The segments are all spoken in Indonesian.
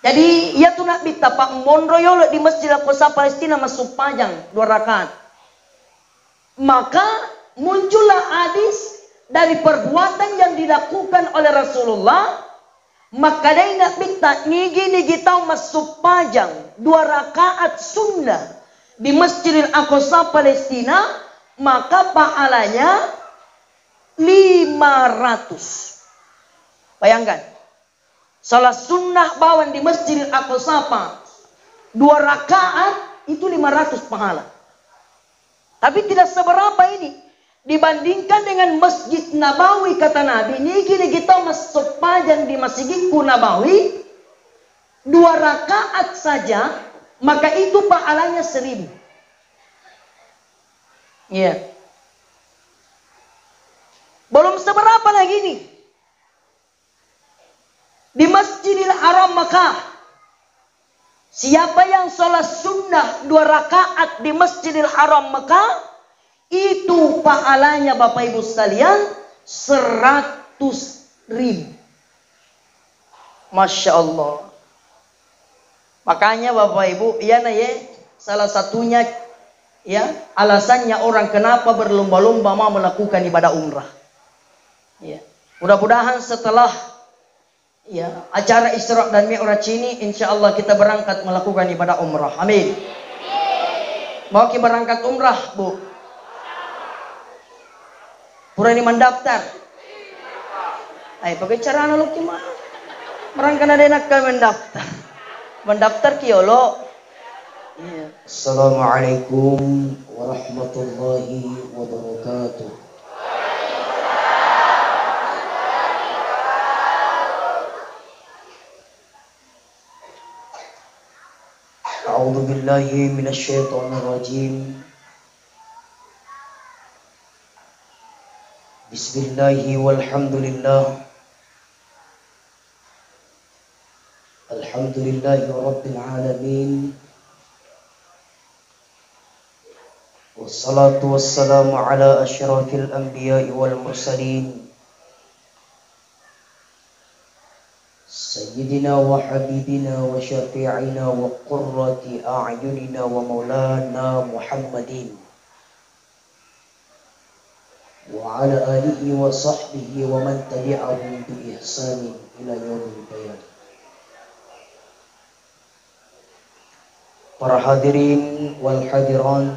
Jadi ia tu nak bita pak mondroyolo di Masjid Al-Aqsa Palestina masuk pajang 2 rakaat. Maka muncullah hadis dari perbuatan yang dilakukan oleh Rasulullah. Maka dia nak bita nigi tahu masuk pajang 2 rakaat sunnah di Masjid Al-Aqsa Palestina, maka pahalanya 500. Bayangkan, salat sunnah bawan di Masjid Al-Aqsa 2 rakaat itu 500 pahala. Tapi tidak seberapa ini dibandingkan dengan Masjid Nabawi, kata Nabi. Niki kita masuk pajang di Masjidku Nabawi 2 rakaat saja, maka itu pahalanya 1000. Iya. Belum seberapa lagi nih. Di Masjidil Haram Makkah, siapa yang sholat sunnah 2 rakaat di Masjidil Haram Makkah, itu pahalanya Bapak Ibu sekalian 100.000. Masya Allah. Makanya Bapak Ibu, salah satunya alasannya orang kenapa berlomba-lomba mau melakukan ibadah umrah. Mudah-mudahan setelah acara Isra dan Mi'raj ini, insya Allah kita berangkat melakukan ibadah umrah. Amin. Mau kita berangkat umrah, Bu? Pura ini mendaftar. Ayo pakai cara analog gimana? Merangkan ada enak mendaftar. Mendaftar kiolo. Assalamualaikum warahmatullahi wabarakatuh. A'udzu billahi minasyaitonir rajim. Bismillahi walhamdulillah. Alhamdulillahi rabbil alamin. Wassalatu wassalamu ala asyrafil anbiya'i wal mursalin. Sayyidina wa habibina wa syafi'ina wa qurrati a'yunina wa maulana Muhammadin wa ala alihi wa sahbihi wa man tabi'ahum bi ihsanin ila yaumil qiyamah. Para hadirin wal hadiran,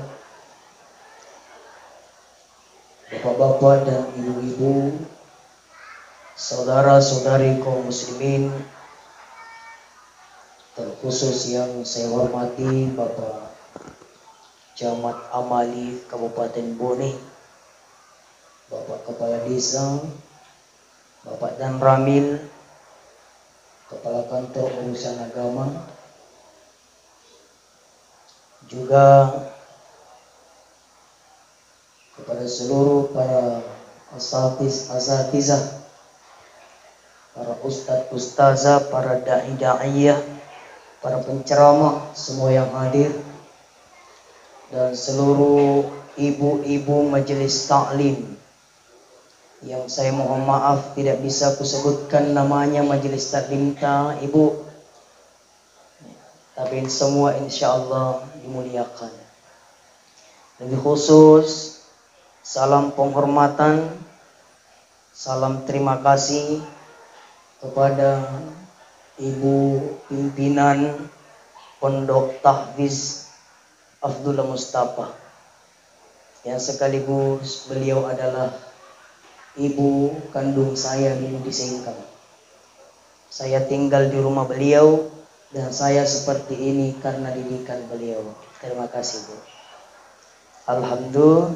bapak-bapak dan ibu-ibu, saudara-saudari kaum muslimin, terkhusus yang saya hormati Bapak Camat Amali Kabupaten Bone, Bapak Kepala Desa, Bapak Dan Ramil, Kepala Kantor Urusan Agama, juga kepada seluruh para asatizah, para ustadz-ustazah, para da'i-da'iyah, para penceramah, semua yang hadir, dan seluruh ibu-ibu majelis taklim yang saya mohon maaf tidak bisa kusebutkan namanya majelis taklim ibu, tapi semua insya Allah dimuliakan. Lebih khusus, salam penghormatan, salam terima kasih kepada Ibu Pimpinan Pondok Tahfiz Abdullah Mustafa, yang sekaligus beliau adalah ibu kandung saya dulu di Singkang. Saya tinggal di rumah beliau dan saya seperti ini karena didikan beliau. Terima kasih, Bu. Alhamdulillah.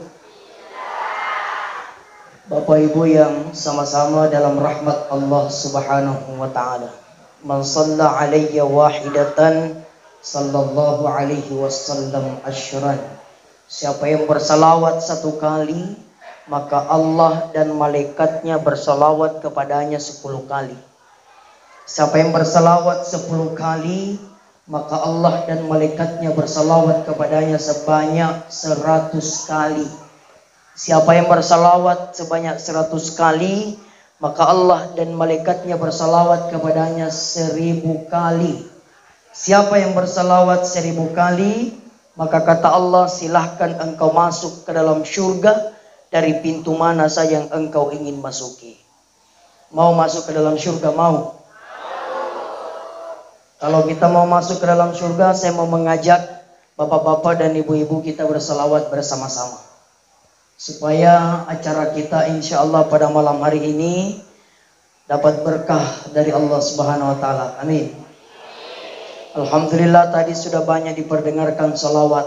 Bapak Ibu yang sama-sama dalam rahmat Allah Subhanahu wa taala. Man shalla alayya wahidatan sallallahu alaihi wasallam asyran. Siapa yang bersalawat 1 kali, maka Allah dan malaikatnya bersalawat kepadanya 10 kali. Siapa yang bersalawat 10 kali, maka Allah dan malaikatnya bersalawat kepadanya sebanyak 100 kali. Siapa yang bersalawat sebanyak 100 kali, maka Allah dan malaikatnya bersalawat kepadanya 1000 kali. Siapa yang bersalawat 1000 kali, maka kata Allah, silahkan engkau masuk ke dalam syurga dari pintu mana saja yang engkau ingin masuki. Mau masuk ke dalam syurga? Mau? Kalau kita mau masuk ke dalam syurga, saya mau mengajak bapak-bapak dan ibu-ibu kita bersalawat bersama-sama. Supaya acara kita insya Allah pada malam hari ini dapat berkah dari Allah Subhanahu wa Ta'ala. Amin. Alhamdulillah tadi sudah banyak diperdengarkan salawat.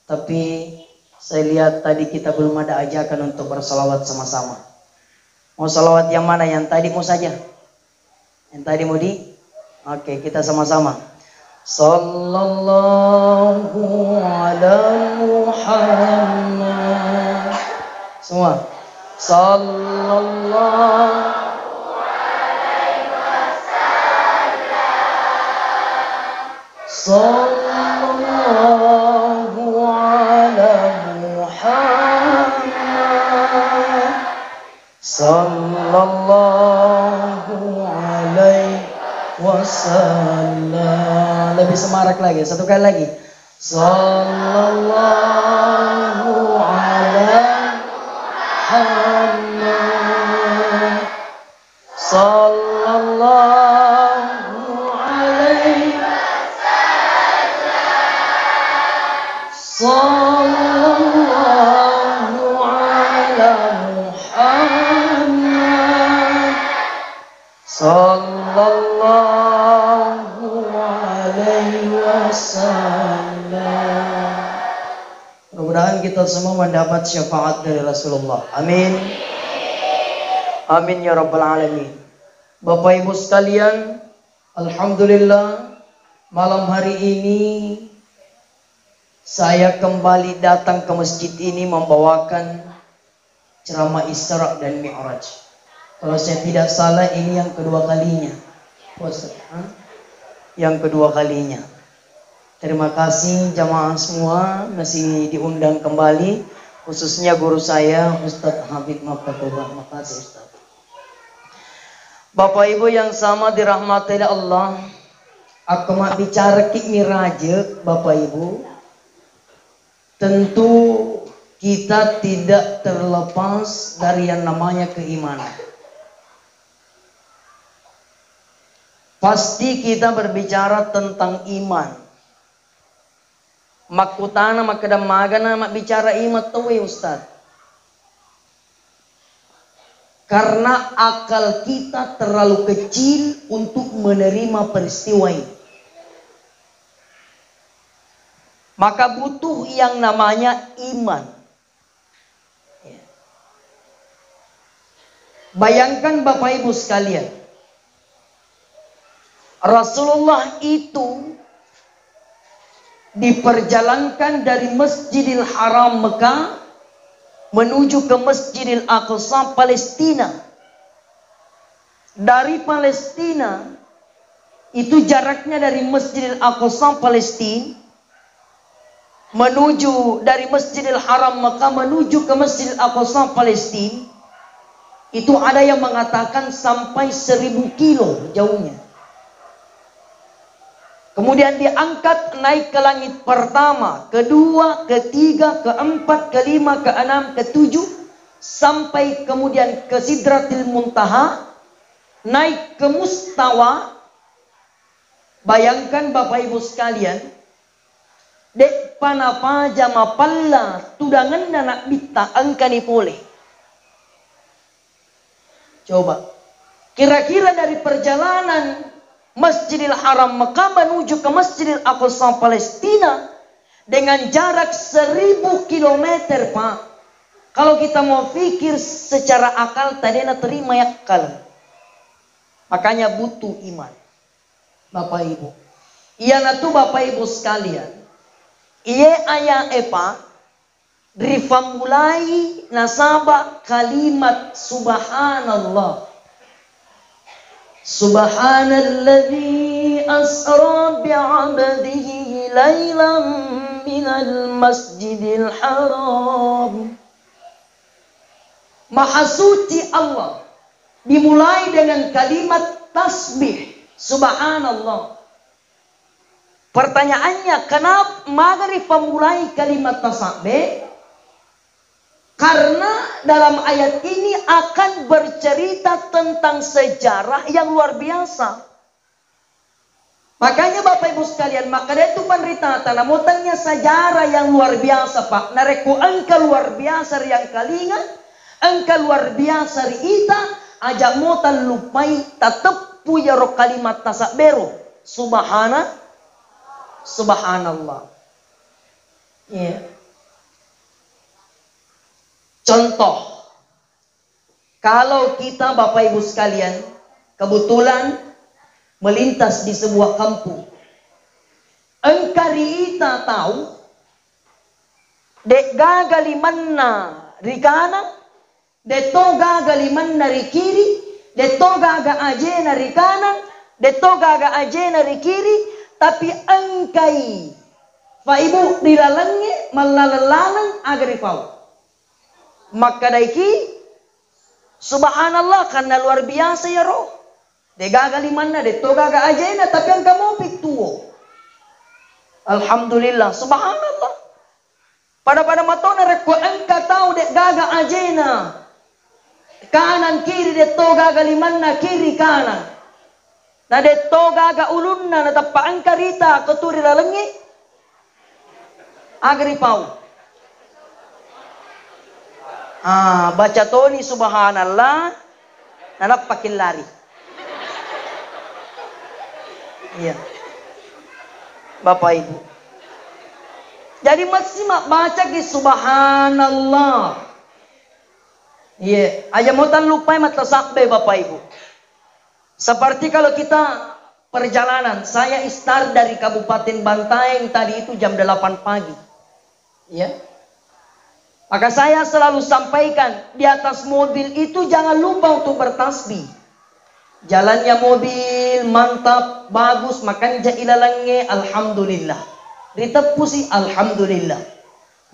Tapi saya lihat tadi kita belum ada ajakan untuk bersalawat sama-sama. Mau salawat yang mana? Yang tadi mau saja? Yang tadi mau di? Oke, kita sama-sama. Sallallahu ala Muhammad. Semua. Sallallahu Sallallahu ala Muhammad. Sallallahu alaihi wasallam. Lebih semarak lagi, satu kali lagi. Sallallahu ala Muhammad. Sallallahu alaihi Sallallahu ala Muhammad. Sallallahu alaihi wasallam. Mudah-mudahan kita semua mendapat syafaat dari Rasulullah. Amin. Amin ya rabbal alamin. Bapak Ibu sekalian, alhamdulillah malam hari ini saya kembali datang ke masjid ini membawakan ceramah Isra dan Mi'raj. Kalau saya tidak salah ini yang kedua kalinya. Yang kedua kalinya. Terima kasih jamaah semua masih diundang kembali. Khususnya guru saya Ustadz Habib Maffatullah. Terima kasih Ustadz. Bapak Ibu yang sama dirahmati Allah. Aku mau bicara ki miraje Bapak Ibu. Tentu kita tidak terlepas dari yang namanya keimanan. Pasti kita berbicara tentang iman. Makutana makadam magana mak bicara iman tuh Ustaz. Karena akal kita terlalu kecil untuk menerima peristiwa ini. Maka butuh yang namanya iman. Bayangkan Bapak Ibu sekalian. Rasulullah itu diperjalankan dari Masjidil Haram Mekah menuju ke Masjidil Aqsa Palestina. Dari Palestina itu jaraknya dari Masjidil Aqsa Palestina menuju dari Masjidil Haram Mekah menuju ke Masjidil Aqsa Palestina itu ada yang mengatakan sampai 1000 kilo jauhnya. Kemudian diangkat naik ke langit pertama, kedua, ketiga, keempat, kelima, keenam, ketujuh sampai kemudian ke Sidratil Muntaha, naik ke Mustawa. Bayangkan Bapak Ibu sekalian, dek panapa jama palla tudangan nak bita angkani pole. Coba, kira-kira dari perjalanan Masjidil Haram Mekah menuju ke Masjidil Aqsa Palestina dengan jarak 1000 km Pak. Kalau kita mau pikir secara akal tadi na terima ya akal. Makanya butuh iman. Bapak Ibu. Iya na tu Bapak Ibu sekalian. Iya ayah epa rifamulai nasaba kalimat subhanallah. Subhanalladzi asra bi'abdihi laylan minal masjidil haram. Maha suci Allah. Dimulai dengan kalimat tasbih. Subhanallah. Pertanyaannya, kenapa maghrib memulai kalimat tasbih? Karena dalam ayat ini akan bercerita tentang sejarah yang luar biasa. Makanya Bapak Ibu sekalian, maka itu penderita tanah mutanya sejarah yang luar biasa Pak. Nareku engkau luar biasa yang kalingan, engkau luar biasa ita, ajak mutan lupai tetap punya roh kalimat tasabero. Subhanallah. Yeah. Contoh, kalau kita Bapak Ibu sekalian kebetulan melintas di sebuah kampung, engkari ita tahu dek gagali manna di kanan, dek to gagali manna di kiri, dek to gaga ajena di kanan, dek to gaga ajena di kiri, tapi engkai fa ibu dilalangnya malalalang agar ifau. Maka daiki subhanallah karena luar biasa ya roh. De gagali mana de to gaga ajena tapi ang kamu pituo. Alhamdulillah subhanallah. Pada matona rek ko engka tahu de gaga ajena. Kanan kiri de to gagali mana kiri kanan. Na de to gaga ulunna na tappa ang karita keturi lalengi. Agri pau. Baca toni subhanallah anak pakin lari. Iya. Bapak Ibu. Jadi maksimal baca ki subhanallah. Iya, aja mutan lupa mata sakbe Bapak Ibu. Seperti kalau kita perjalanan, saya start dari Kabupaten Bantaeng tadi itu jam 8 pagi. Iya. Maka saya selalu sampaikan di atas mobil itu jangan lupa untuk bertasbih. Jalannya mobil mantap, bagus, makanya ilalange alhamdulillah. Ditepusi alhamdulillah.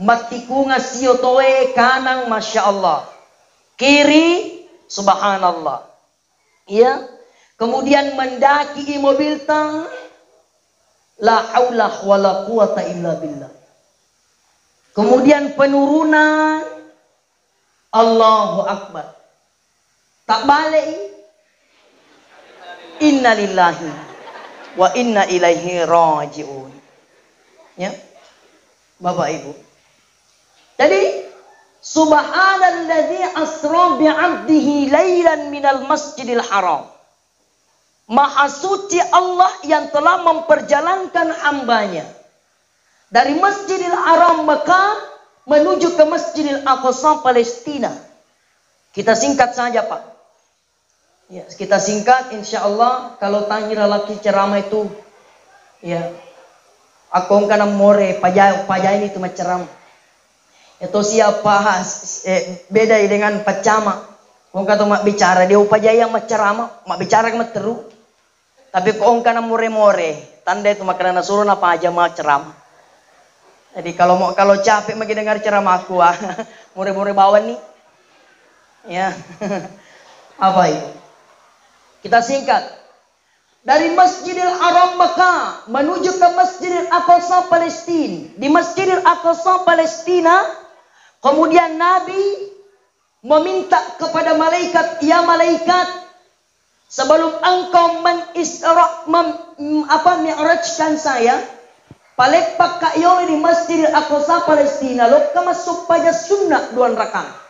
Matiku ngasio toe kanan masya Allah. Kiri subhanallah. Ya. Kemudian mendaki mobil tang la haula wala quwata illa billah. Kemudian penurunan Allahu Akbar. Tak balik. Inna lillahi wa inna ilaihi raji'un. Ya. Bapak Ibu. Jadi subhanalladzi asra bi'abdihi lailan minal masjidil haram. Maha suci Allah yang telah memperjalankan hambanya dari Masjidil Haram Mekah menuju ke Masjidil Aqsa Palestina. Kita singkat saja Pak. Ya, kita singkat insya Allah. Kalau tanya lelaki ceramah itu, ya, aku kana more pajai ini cuma ceramah. Itu siapa beda dengan pacama. Kau kata mak bicara dia upajai yang ceramah, mak bicara mak teru. Tapi kau kana more tanda itu makanan suruh apa aja mak ceramah. Jadi kalau capek lagi dengar ceramah aku, more bawa nih, ya, apa itu? Kita singkat dari Masjidil Haram Mekah menuju ke Masjidil Aqsa Palestina. Di Masjidil Aqsa Palestina, kemudian Nabi meminta kepada malaikat, ya malaikat, sebelum engkau mi'rajkan saya. Palepak kayo di Masjidil Aqsa Palestina lo masuk pada sunnah 2 rakaat.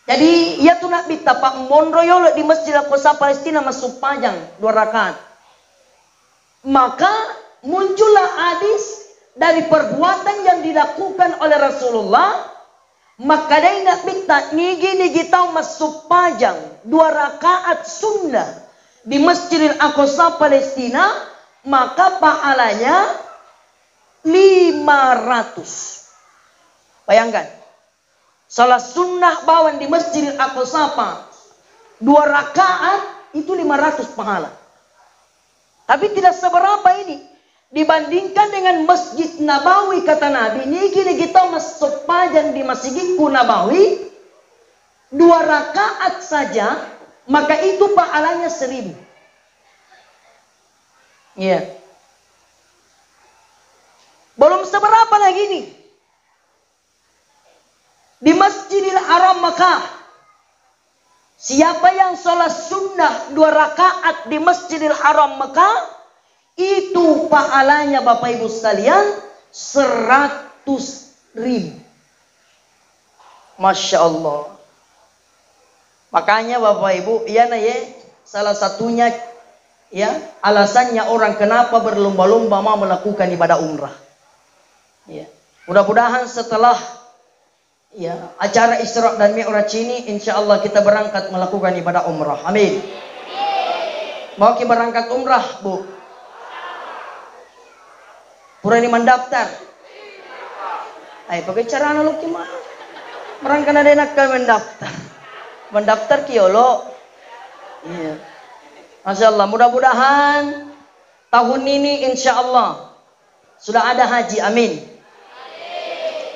Jadi ia tu nak bita pak mondro yo di Masjidil Aqsa Palestina masuk panjang 2 rakaat. Maka muncullah hadis dari perbuatan yang dilakukan oleh Rasulullah. Maka dia nak bita nigi tahu masuk panjang 2 rakaat sunnah di Masjidil Aqsa Palestina. Maka pahalanya 500. Bayangkan. Salat sunnah bawan di Masjidil Aqsa 2 rakaat itu 500 pahala. Tapi tidak seberapa ini. Dibandingkan dengan Masjid Nabawi kata Nabi. Ini kita masuk panjang di Masjidku Nabawi. 2 rakaat saja. Maka itu pahalanya 1000. Iya. Belum seberapa lagi nih. Di Masjidil Haram Makkah, siapa yang sholat sunnah 2 rakaat di Masjidil Haram Makkah, itu pahalanya Bapak Ibu sekalian 100.000. Masya Allah. Makanya Bapak Ibu, ya salah satunya ya alasannya orang kenapa berlomba-lomba mau melakukan ibadah umrah. Ya. Mudah-mudahan setelah ya acara Isra dan Mi'raj ini, insya Allah kita berangkat melakukan ibadah umrah. Amin. Mau kita berangkat umrah, Bu? Purani mendaftar. Ayo pakai cara analog gimana? Merangkan ada enak kan mendaftar. Mendaftar kiolo. Iya. Masya Allah. Mudah-mudahan tahun ini insya Allah sudah ada haji. Amin.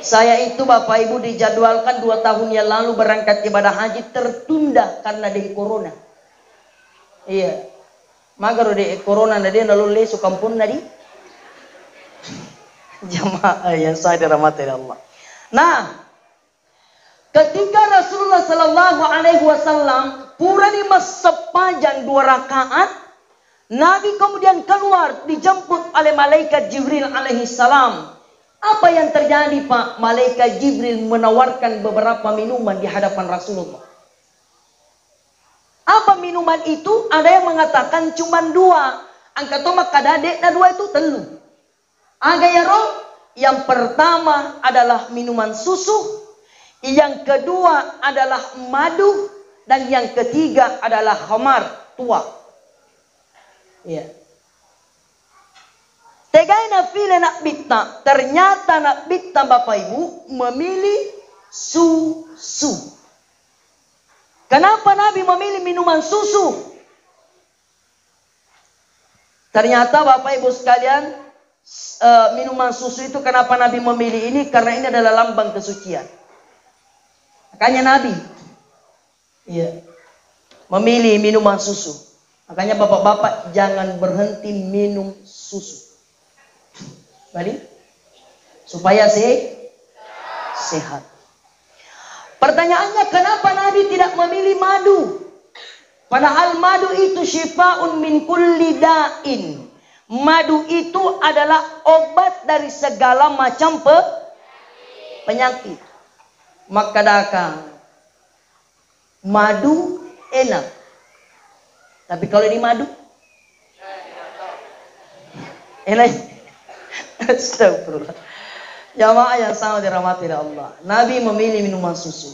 Saya itu Bapak Ibu dijadwalkan 2 tahun yang lalu berangkat ibadah haji, tertunda karena di corona. Iya. Magaro di corona nadi lalu lesu kampung nadi. Jamaah yang saya dirahmati Allah. Nah, ketika Rasulullah Sallallahu Alaihi Wasallam purani mas sepanjang 2 rakaat, Nabi kemudian keluar dijemput oleh malaikat Jibril alaihi salam. Apa yang terjadi Pak? Malaikat Jibril menawarkan beberapa minuman di hadapan Rasulullah. Apa minuman itu? Ada yang mengatakan cuma 2. Angka tomak kadade dan 2 itu telu. Agayaro, yang pertama adalah minuman susu, yang kedua adalah madu, dan yang ketiga adalah khamar tua. Ya. Tegai na file nak bitta, ternyata nak bitta Bapak Ibu memilih susu. Kenapa Nabi memilih minuman susu? Ternyata Bapak Ibu sekalian, minuman susu itu kenapa Nabi memilih ini? Karena ini adalah lambang kesucian. Makanya Nabi memilih minuman susu. Makanya bapak-bapak jangan berhenti minum susu. Tadi supaya sehat. Pertanyaannya, kenapa Nabi tidak memilih madu? Padahal madu itu syifaun min kulli da'in. Madu itu adalah obat dari segala macam penyakit. Maka dakang madu enak. Tapi kalau di madu enak. Astagfirullah. Jamaah yang sama dirahmati Allah. Nabi memilih minuman susu.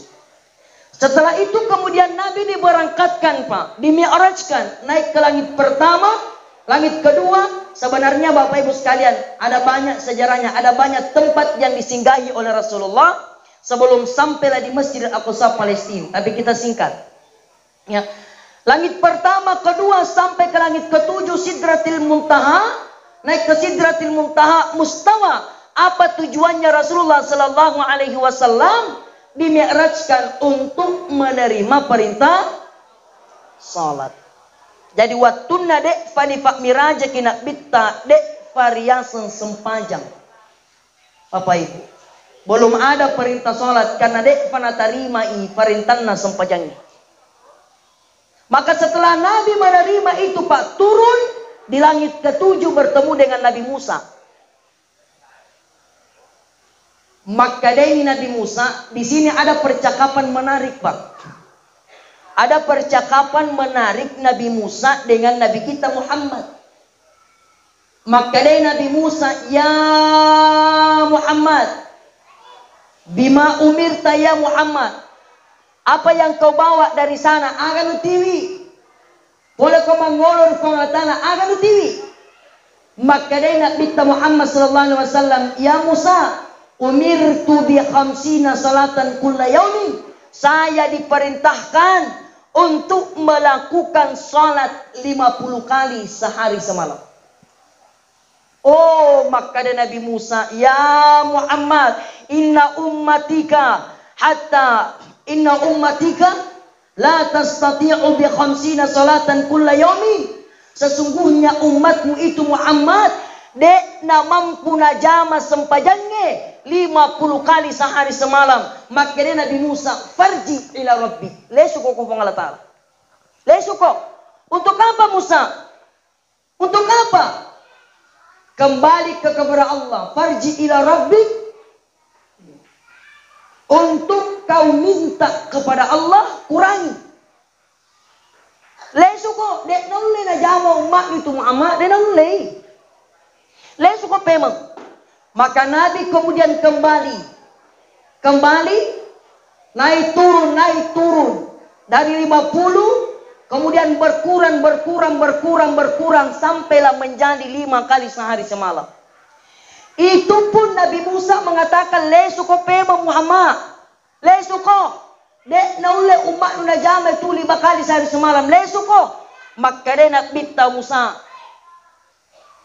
Setelah itu kemudian Nabi diberangkatkan Pak, dimi'rajkan, naik ke langit pertama, langit kedua. Sebenarnya Bapak Ibu sekalian, ada banyak sejarahnya, ada banyak tempat yang disinggahi oleh Rasulullah sebelum sampailah di Masjidil Aqsa Palestina. Tapi kita singkat. Ya. Langit pertama, kedua sampai ke langit ketujuh Sidratil Muntaha. Naik ke Sidratil Muntaha, mustawa. Apa tujuannya Rasulullah Sallallahu Alaihi Wasallam? Dimi'rajkan untuk menerima perintah salat. Jadi wattuna dek fanifak miraja kina bitta dek variasen sempajang. Bapak Ibu, belum ada perintah salat karena dek fanatarima i perintahna sempajangnya. Maka setelah Nabi menerima itu Pak, turun di langit ketujuh bertemu dengan Nabi Musa. Maka dari Nabi Musa, di sini ada percakapan menarik Pak. Ada percakapan menarik Nabi Musa dengan Nabi kita Muhammad. Maka dari Nabi Musa, ya Muhammad, bima umirta ya Muhammad. Apa yang kau bawa dari sana? Agan utiwi. Boleh kau mengolor pengatana? Agan utiwi. Maka dari Nabi kita Muhammad sallallahu alaihi wasallam, ya Musa, umirtu bi khamsina salatan kulla yaumin. Saya diperintahkan untuk melakukan salat 50 kali sehari semalam. Oh, maka ada Nabi Musa, ya Muhammad, inna ummatika la tastati'u bi khamsina salatan kulla yaumin. Sesungguhnya umatmu itu Muhammad Dek na mampu na jama sempajange 50 kali sehari semalam. Makanya Nabi Musa farji ila rabbi. Lesuko ko Allah Ta'ala. Lesuko. Untuk apa Musa? Untuk apa? Kembali kepada Allah. Farji ila rabbi. Untuk kau minta kepada Allah, kurangi. Lesuko. Dek naule na jama umat itu Muhammad. Dek naule. Lesuko pemang. Maka Nabi kemudian kembali. Naik turun. Dari 50. Kemudian berkurang. Sampailah menjadi 5 kali sehari semalam. Itu pun Nabi Musa mengatakan. Lesuko pemang Muhammad. Lesuko. Dek naule umat nuna jama itu 5 kali sehari semalam. Lesuko. Maka dia nak minta Musa.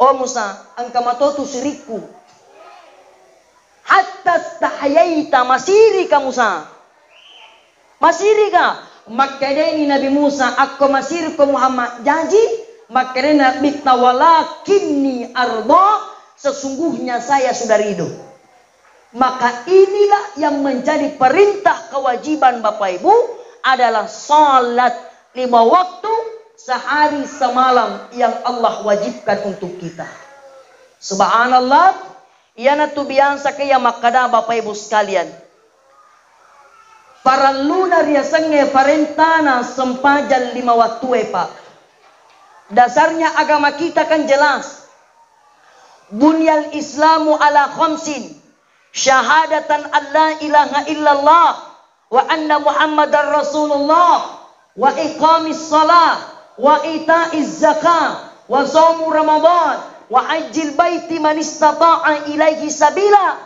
Oh Musa, engkau matotu sirikku. Hatta stahayaita masiri ka Musa. Masiri ka. Maka ini Nabi Musa, aku masiri ke Muhammad. Janji, maka Nabi walakinni arda, sesungguhnya saya sudah ridho. Maka inilah yang menjadi perintah kewajiban Bapak Ibu adalah salat 5 waktu sehari semalam yang Allah wajibkan untuk kita. Subhanallah, iana tu biasa kaya makada Bapak Ibu sekalian. Paralluna riasange parentana sempajal 5 waktu Pak. Dasarnya agama kita kan jelas. Bunyal Islamu ala khamsin. Syahadatan an la ilaha illallah wa anna Muhammadar Rasulullah wa iqamis salat wa ita'iz zakah wa shaumu ramadan wa hajjil baiti man istata'a ilaihi sabila.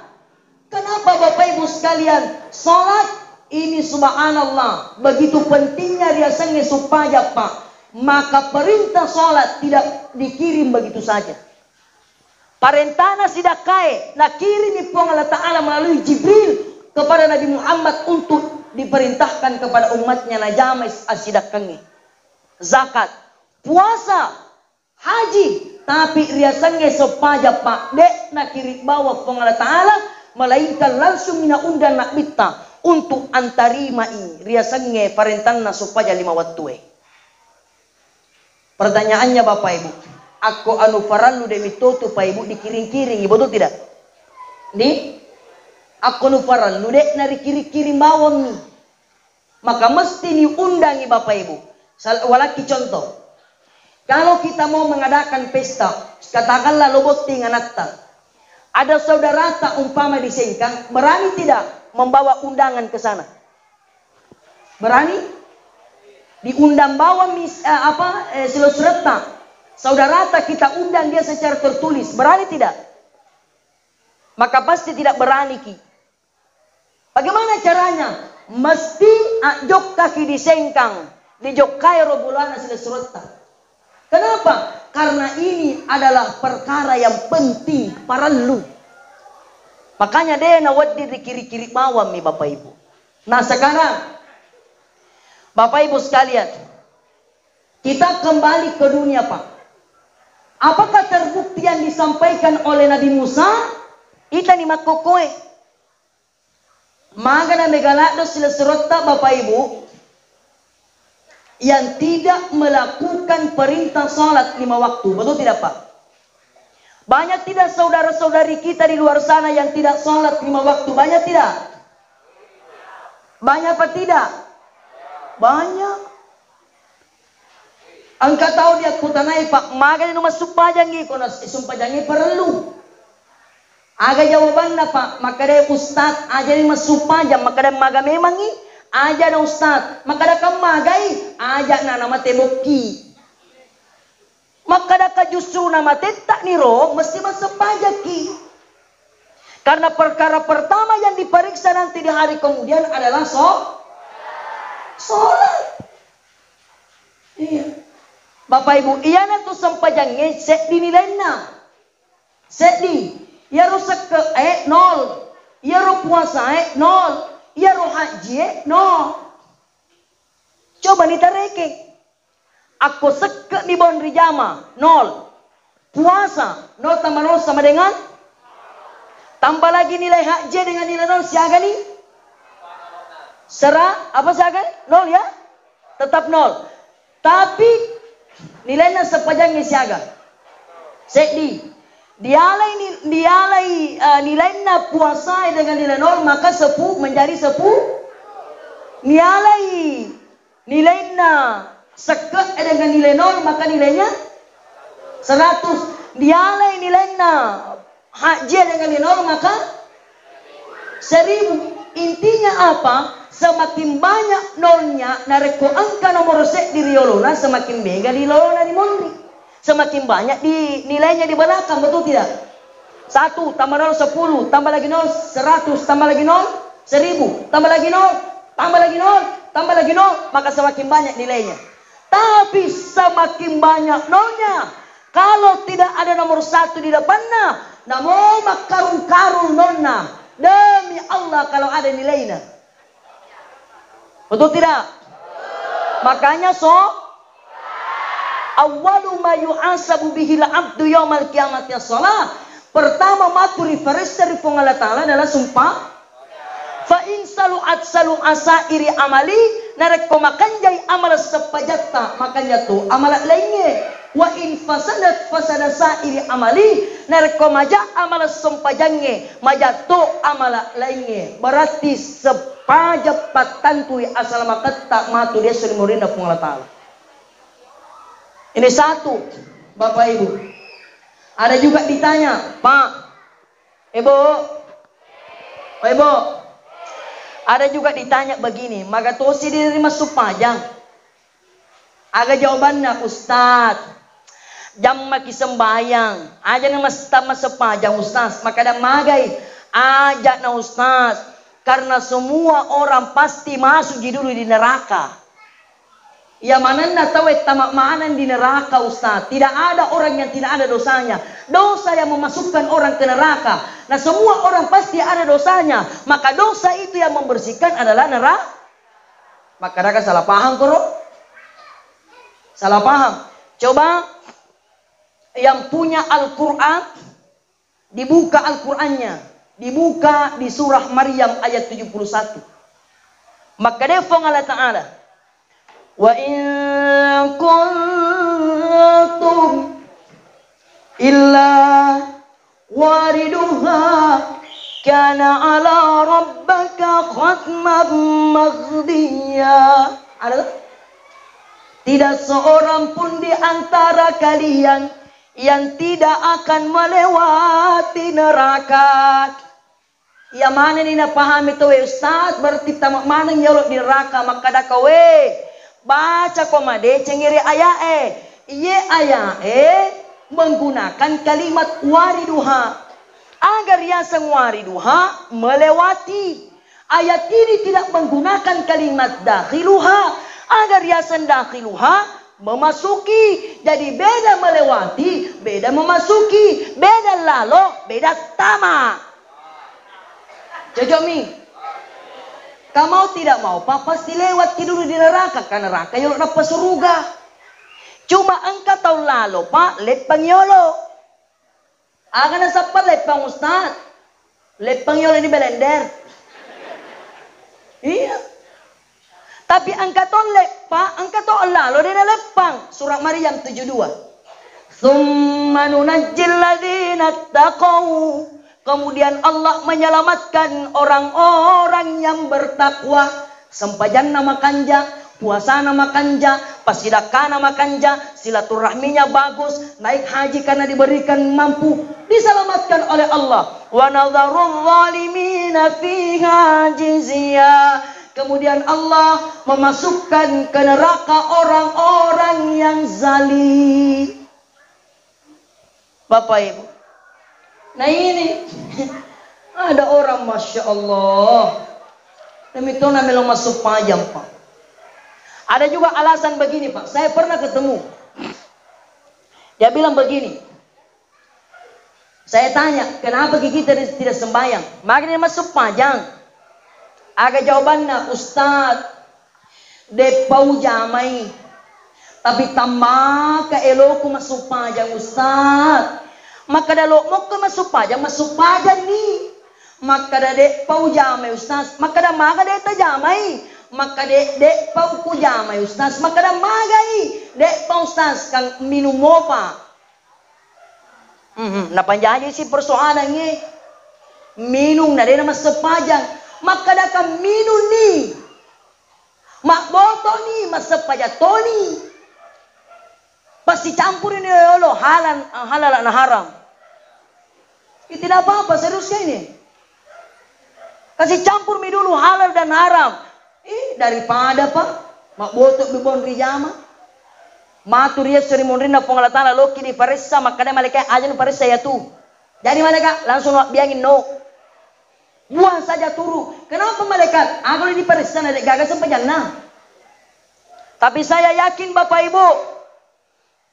Kenapa Bapak Ibu sekalian? Salat ini subhanallah begitu pentingnya riasannya supaya Pak, maka perintah salat tidak dikirim begitu saja. Parentana sidak kae nak kirim pun Allah Ta'ala melalui Jibril kepada Nabi Muhammad untuk diperintahkan kepada umatnya najama asidak kange. Zakat, puasa, haji, tapi riasannya supaya Pak dek nak kirim bawa pun Allah Ta'ala melainkan langsung mina undang nak bita untuk antarima ini riasannya parentana supaya 5 waktu. Pertanyaannya Bapak Ibu, aku anu farallu demi toto Pak Ibu dikiring-kiring, betul tidak? Nih, aku anu farallu dek nari kiring-kiring bawang nih. Maka mesti diundangi Bapak Ibu. Walaki contoh, kalau kita mau mengadakan pesta, katakanlah lobot tingan natal, ada saudara tak umpama di Sengkang, berani tidak membawa undangan ke sana? Berani? Diundang bawa silos reta, saudara tak kita undang dia secara tertulis, berani tidak? Maka pasti tidak berani ki. Bagaimana caranya? Mesti ajok kaki di Sengkang. Di Jokai Robulana Silesrota. Kenapa? Karena ini adalah perkara yang penting parallu. Makanya dia nawadi di kiri-kiri mawam nih Bapak Ibu. Nah sekarang Bapak Ibu sekalian, kita kembali ke dunia Pak. Apakah terbukti yang disampaikan oleh Nabi Musa? Ita ni makokoe. Maga na megalado Silesrota Bapak Ibu yang tidak melakukan perintah salat 5 waktu. Betul tidak Pak? Banyak tidak saudara-saudari kita di luar sana yang tidak salat 5 waktu? Banyak tidak? Banyak apa tidak? Banyak. Angka tahu dia kutanai Pak, maga ni masuk pajangi kono sumpajangi perlu. Aga jawaban na Pak, maka dia ustaz aja ni masuk pajang, maka dia maga memang ni aja na ustaz, maka dia kamagai aja na nama teboki. Maka dia justru nama tetak ni roh mesti masuk pajaki. Karena perkara pertama yang diperiksa nanti di hari kemudian adalah sholat. Iya. Bapak Ibu, iya na tu sampajangnya set dinilai na. Set di. Ya rusak ke nol. Ya ro puasa nol. Ya ro haji nol. Coba nih tareke. Aku seke di Bondri Jama nol. puasa, 0 tambah 0 sama dengan, tambah lagi nilai HJ dengan nilai 0, siaga nih? Apa siaga? 0 ya? Tetap 0. Tapi nilainya sepajangnya siaga. Dialai nilainya puasa dengan nilai 0, maka 10 menjadi 10. Nilainya seket dengan nilai 0, maka nilainya 100. Dialai nilainya HJ dengan nilai 0, maka 1000. Intinya apa? Semakin banyak nolnya, nareko angka nomor set di riolona, semakin bega di lona di mondri. Semakin banyak di nilainya di belakang, betul tidak? 1 tambah 0 10, tambah lagi 0 100, tambah lagi 0 1000, tambah lagi 0, tambah lagi 0, tambah lagi 0, maka semakin banyak nilainya. Tapi semakin banyak nolnya, kalau tidak ada nomor 1 di depannya, namun karung-karung nolnya. Demi Allah kalau ada nilainya. Betul tidak? Makanya awwalu ma yu'asabu bihil abdu yaumal qiyamati as-shalah. Pertama matu referensi dari Allah Ta'ala adalah sumpah. Fa in salu'at asairi amali, nareko makanjai amal sepajatta, makanya tu amalat lainnya. Wa in fasadat sairi amali, nareko maja amal sempajange, majatu amalat lainnya. Berarti sepajat patantui asal makata matu dia sudah murinda Allah Ta'ala. Ini satu, Bapak Ibu. Ada juga ditanya, Pak, Ibu, ada juga ditanya begini, maka tosi diri masuk pajang. Aga jawabannya, Ustaz, jam maki sembayang, aja nama masuk pajang Ustaz, maka ada magai, ajak na Ustaz, karena semua orang pasti masuk dulu di neraka. Ya mana tahu tamak mana di neraka Ustaz. Tidak ada orang yang tidak ada dosanya. Dosa yang memasukkan orang ke neraka. Nah semua orang pasti ada dosanya. Maka dosa itu yang membersihkan adalah neraka. Maka mereka salah paham koro. Salah paham. Coba yang punya Al-Quran, dibuka Al-Qurannya. Dibuka di surah Maryam ayat 71. Maka defong Allah Ta'ala. Wa in kuntum illa wariduha kana ala rabbaka khatman maghdiya. Tidak seorang pun di antara kalian yang tidak akan melewati neraka. Ya mana ni na pahami to Ustaz, berarti tamak mana nyolok di neraka, maka dah kowe baca komade cengiri ayae. Iye ayae menggunakan kalimat wariduha agar yang wariduha melewati. Ayat ini tidak menggunakan kalimat dakhiluha agar yang dakhiluha memasuki. Jadi beda melewati, beda memasuki, beda lalo, beda tamak. Cocok mi? Kamu tidak mau, pasti lewat dulu di neraka. Karena neraka yolo dapat surga. Cuma engkau tahu lalu pak, lepang yolo. Akan sapat lepang Ustaz. Lepang yolo di belender. Iya. Tapi engkau tahu lepang, engkau tahu lalu di lepang. Surah Maryam 72. Tsumma nunajjil ladzina taqaw. Kemudian Allah menyelamatkan orang-orang yang bertakwa. Sempajan nama kanja, puasa nama kanja, pasidakah nama kanja, silaturahminya bagus, naik haji karena diberikan mampu, diselamatkan oleh Allah. Wa nadharul zalimina fiha jizya. Kemudian Allah memasukkan ke neraka orang-orang yang zalim. Bapak Ibu. Nah ini ada orang Masya Allah demi itu namanya masuk pajang Pak. Ada juga alasan begini Pak. Saya pernah ketemu. Dia bilang begini. Saya tanya kenapa kita tidak sembahyang. Makanya masuk pajang. Agak jawabannya Ustaz depau jamai Tapi tambah ke elok masuk pajang Ustaz. Maka dalok mo ke masuk pajang ni. Maka dek pau jamai Ustaz. Maka dah maga dek tajamai. Maka dek pau ku jamai Ustaz. Maka dah magai. Dek pau Ustaz kang minum mopa. Napanjadi si persoalan ni. Minum na dek nama sepajang. Maka dah kan minum ni. Mak boto ni masepajang to ni. Pasti campurin Allah halal dan haram. Ini tidak apa-apa, seriusnya ini. Kasih campur mi dulu halal dan haram. Daripada pak, mak botok bibon rijama. Matur ya seri mondrina pengalatan loki di parissa makanya mereka aja di parissa ya tuh. Jadi mereka langsung biangin no. Buang saja turu. Kenapa mereka? Kalau di parissa ada gagal sampai jannah. Tapi saya yakin Bapak Ibu,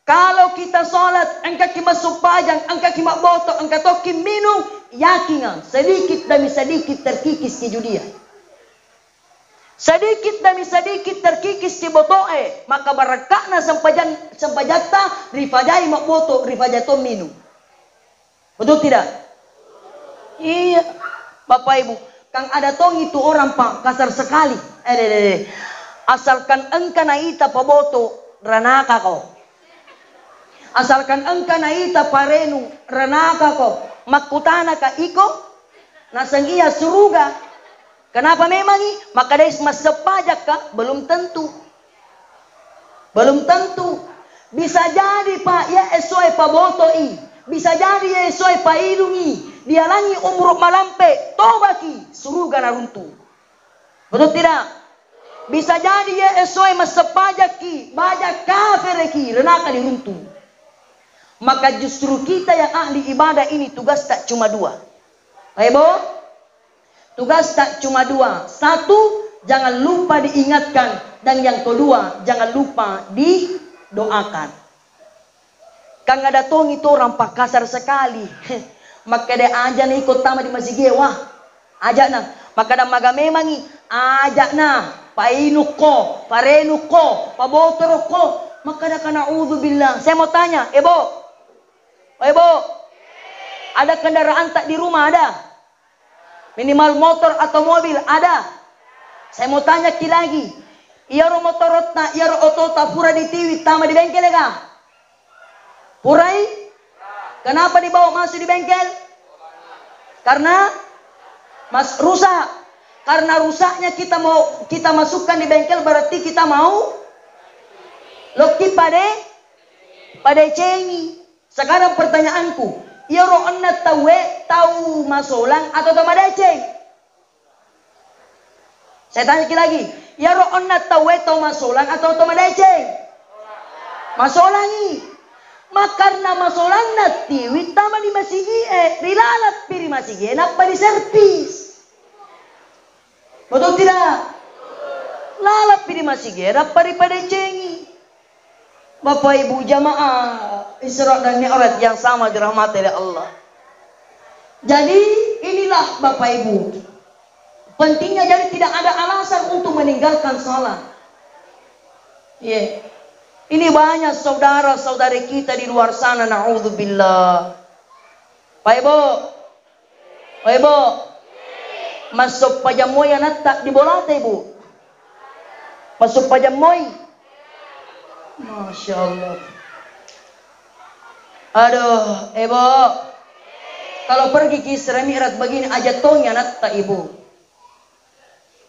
kalau kita sholat, engkau masuk pajang, engkau kimak botok, engkau toki minum, yakin sedikit demi sedikit terkikis ke judia. Sedikit demi sedikit terkikis ke botoe, maka barakakna sampajata rifajai mak botok, rifajato minum. Betul tidak? Iya, Bapak Ibu. Kang ada tong itu orang pak kasar sekali. Asalkan engkau naita paboto, ranaka kau. Asalkan engkau naita parenu renaka ko makutana ka iko nasang iya suruga. Kenapa memang maka des masepajak ka belum tentu. Belum tentu. Bisa jadi Pak ya esoi pabotoi. Bisa jadi ya esoi paidungi. Dia langi umur malampe tobaki suruga naruntu. Betul tidak? Bisa jadi ya esoi masepajak ki bajak kafir ki renaka diruntu. Maka justru kita yang ahli ibadah ini tugas tak cuma dua. Ibu, tugas tak cuma dua. Satu, jangan lupa diingatkan. Dan yang kedua, jangan lupa didoakan. Kang ada tong itu orang pak kasar sekali. Maka dia ajak nih ikut tama di masjid wah. Ajak nah. Maka dah maga memangi. Ajak nah. Painuko, parenuko, pabotoroko. Maka dah kana na'udzubillah. Saya mau tanya, Ibu. Ibu, ada kendaraan tak di rumah ada? Minimal motor atau mobil ada? Saya mau tanya lagi. Iaro motorotna, iaro otota pura di tiwi tama di bengkel ya? Purai? Kenapa dibawa masuk di bengkel? Karena rusak. Karena rusaknya kita masukkan di bengkel berarti kita mau loki pada cengi. Sekarang pertanyaanku, ya ro'anna tahu masolang atau tahu madeceng? Saya tanya lagi, ya ro'anna tahu masolang atau tahu madeceng? Masolangi. Makarna masolang nati witama di masigi rilalat piri masigi napa di servis. Betul tidak? Lalat piri masigi napa di padecengi. Bapak Ibu jamaah Isra dan Mi'raj yang sama dirahmati oleh Allah. Jadi inilah Bapak Ibu. Pentingnya jadi tidak ada alasan untuk meninggalkan salat. Yeah. Ini banyak saudara-saudari kita di luar sana na'udzubillah. Pak Ibu. Pak Ibu. Masuk pajamoy anak di bolata Ibu. Masuk pajamoy. Masya Allah. Aduh, Ibu. Kalau pergi ke Isra Mi'raj begini aja tongnya natta Ibu.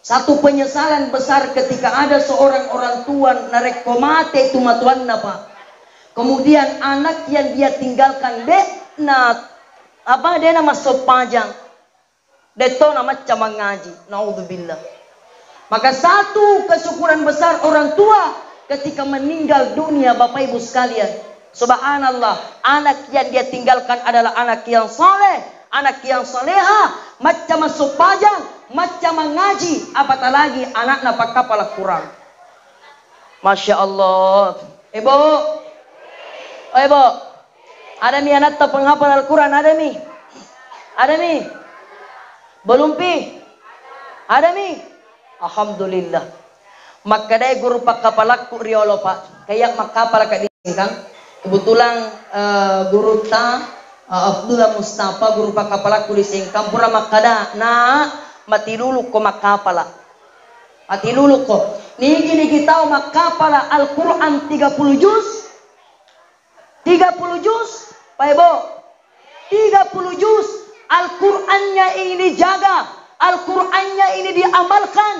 Satu penyesalan besar ketika ada seorang orang tua narek komate itu matuan apa. Kemudian anak yang dia tinggalkan dia nama sopajang. Deto nama macam ngaji. Naudzubillah. Maka satu kesyukuran besar orang tua ketika meninggal dunia Bapak Ibu sekalian. Subhanallah, anak yang dia tinggalkan adalah anak yang soleh, anak yang soleha, macam masuk pajang, macam mengaji, apatah lagi anak napa kapal kurang. Masya Allah. Ibu, oh Ibu, ada nih anak tak penghafal Al-Quran, ada nih, ada nih, belum pi, ada nih, alhamdulillah. Makadai guru pak kapalakku riolo pak. Kayak makapala kadisingkang. Kebetulan guru ta Abdullah Mustafa guru pak kapalakku disingkang pura makada na matilulu ko makapala. Matilulu ko. Nigi kita makapala Al-Quran 30 juz. 30 juz. Pak Ibu. 30 juz. Al-Qurannya ini dijaga. Al-Qurannya ini diamalkan.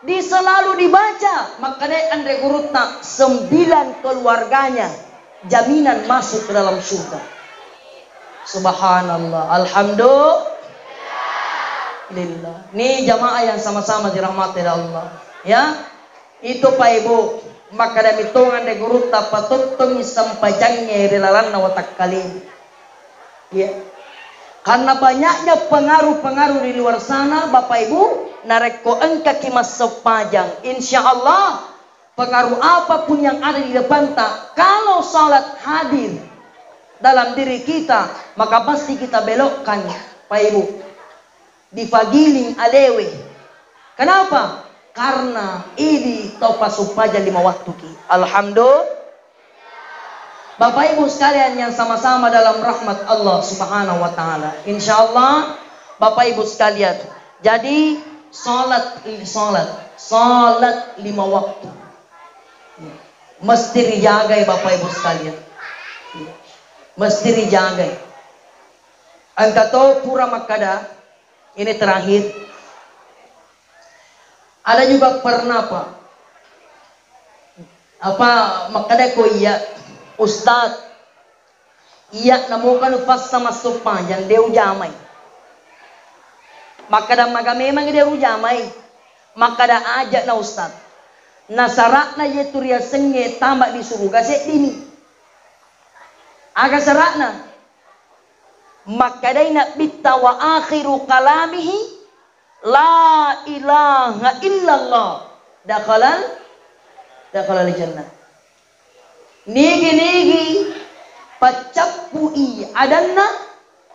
Selalu dibaca. Makanya Andre Gurutna 9 keluarganya jaminan masuk ke dalam surga. Subhanallah. Alhamdulillah. Ini jamaah yang sama-sama dirahmati oleh Allah. Ya. Itu Pak Ibu. Maka dari hitungan Andre Gurutna patutong sampajangnya rilalan na watak kalin. Ya. Karena banyaknya pengaruh-pengaruh di luar sana, Bapak Ibu, nareko engka kimas sepajang. Insya Allah, pengaruh apapun yang ada di depan tak, kalau salat hadir dalam diri kita, maka pasti kita belokkan, Pak Ibu. Difagiling alewe. Kenapa? Karena ini topa supajang 5 waktu ki. Alhamdulillah. Bapak Ibu sekalian yang sama-sama dalam rahmat Allah Subhanahu wa taala. Insyaallah Bapak Ibu sekalian. Jadi salat 5 waktu. Mesti dijaga Bapak Ibu sekalian. Mesti dijaga. Angkato pura makada ini terakhir. Ada juga pernah Pak. Makada ko iya Ustaz, iya namukan pas sama sopan yang dia ujamai. Maka dah maga memang dia ujamai. Maka dah ajak na Ustaz. Nasarak na ye turia senge tambah di surga dini. Aga sarakna. Maka dah nak bitta wa akhiru kalamihi la ilaha illallah. Dakhalal jannah. Nigi pacapui adanna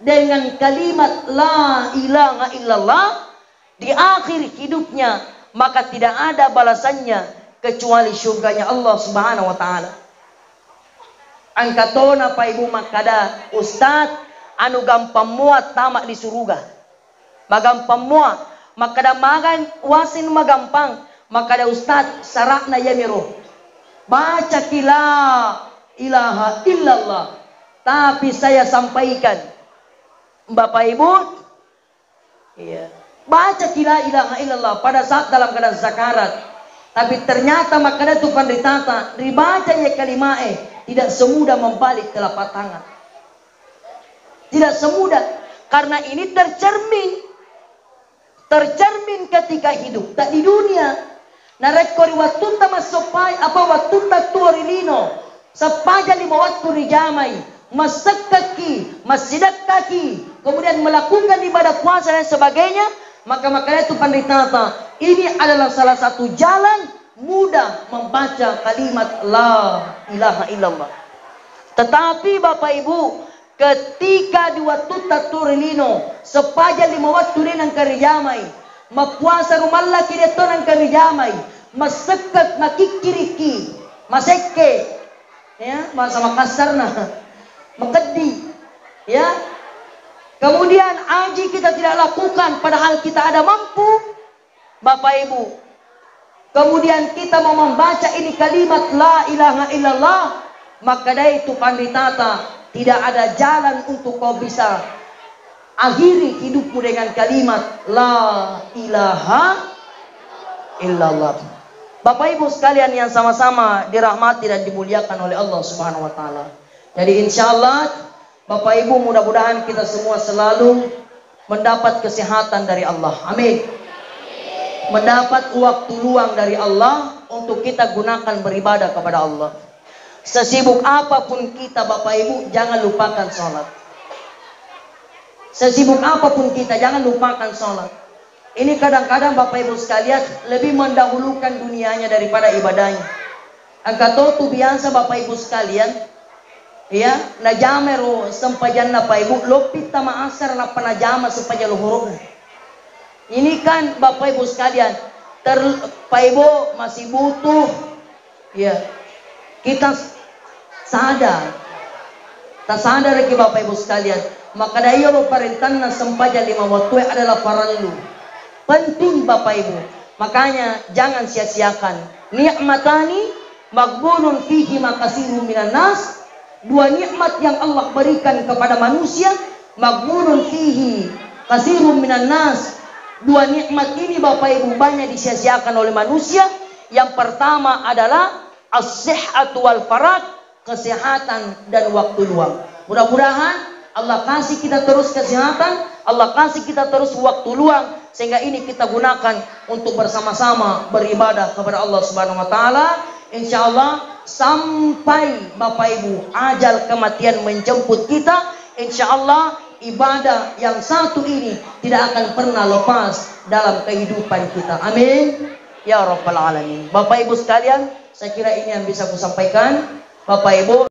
dengan kalimat la ilaha illallah di akhir hidupnya, maka tidak ada balasannya kecuali syurganya Allah Subhanahu wa taala. Angkatona Pak Ibu makada Ustaz anu gampang muat tamak di surga. Magampang muat makada magan wasin magampang makada Ustaz sarakna yamiru. Baca la ilaha illallah. Tapi saya sampaikan Bapak Ibu, iya, baca la ilaha illallah pada saat dalam keadaan sakarat. Tapi ternyata makanya itu ditata, dibaca ya kalimat tidak semudah membalik telapak tangan. Tidak semudah, karena ini tercermin ketika hidup, tak di dunia. Narekori waktu masopai apa waktu tuarilino sepaja 5 waktu dijamai masak kaki masidak kaki kemudian melakukan ibadah puasa dan sebagainya, maka itu panditata ini adalah salah satu jalan mudah membaca kalimat la ilaha illallah. Tetapi Bapak Ibu, ketika di waktu tuarilino sepaja 5 waktu nang karijamai mapuasa rumalla kireton ang karijamay masekat makikiriki maseke ya masa Makassar na magadi ya, kemudian aji kita tidak lakukan padahal kita ada mampu Bapak Ibu, kemudian kita mau membaca ini kalimat la ilaha illallah, maka dari itu panditata tidak ada jalan untuk kau bisa akhiri hidupmu dengan kalimat la ilaha illallah. Bapak Ibu sekalian yang sama-sama dirahmati dan dimuliakan oleh Allah Subhanahu wa taala. Jadi insyaallah Bapak Ibu mudah-mudahan kita semua selalu mendapat kesehatan dari Allah. Amin. Mendapat waktu luang dari Allah untuk kita gunakan beribadah kepada Allah. Sesibuk apapun kita Bapak Ibu jangan lupakan sholat. Sesibuk apapun kita, jangan lupakan sholat. Ini kadang-kadang Bapak Ibu sekalian lebih mendahulukan dunianya daripada ibadahnya. Angkato tu biasa Bapak Ibu sekalian, ya, najamero sempajan na Bapak Ibu, lopit tama asar na panajama sempajan luhuruna. Ini kan Bapak Ibu sekalian, Pak Ibu masih butuh, ya, kita sadar, tak sadar lagi Bapak Ibu sekalian. Maka daya pemerintahna sempaja 5 waktu adalah farallu. Penting Bapak Ibu. Makanya jangan sia-siakan. Ni'matani maghbunun fihi makasirun minan nas. 2 nikmat yang Allah berikan kepada manusia, maghbunun fihi kasirun minan nas. 2 nikmat ini Bapak Ibu banyak disia-siakan oleh manusia. Yang pertama adalah as-sihhatu wal farag, kesehatan dan waktu luang. Mudah-mudahan Allah kasih kita terus kesehatan, Allah kasih kita terus waktu luang, sehingga ini kita gunakan untuk bersama-sama beribadah kepada Allah Subhanahu wa taala. Insyaallah sampai Bapak Ibu ajal kematian menjemput kita, insyaallah ibadah yang satu ini tidak akan pernah lepas dalam kehidupan kita. Amin ya rabbal alamin. Bapak Ibu sekalian, saya kira ini yang bisa aku sampaikan. Bapak Ibu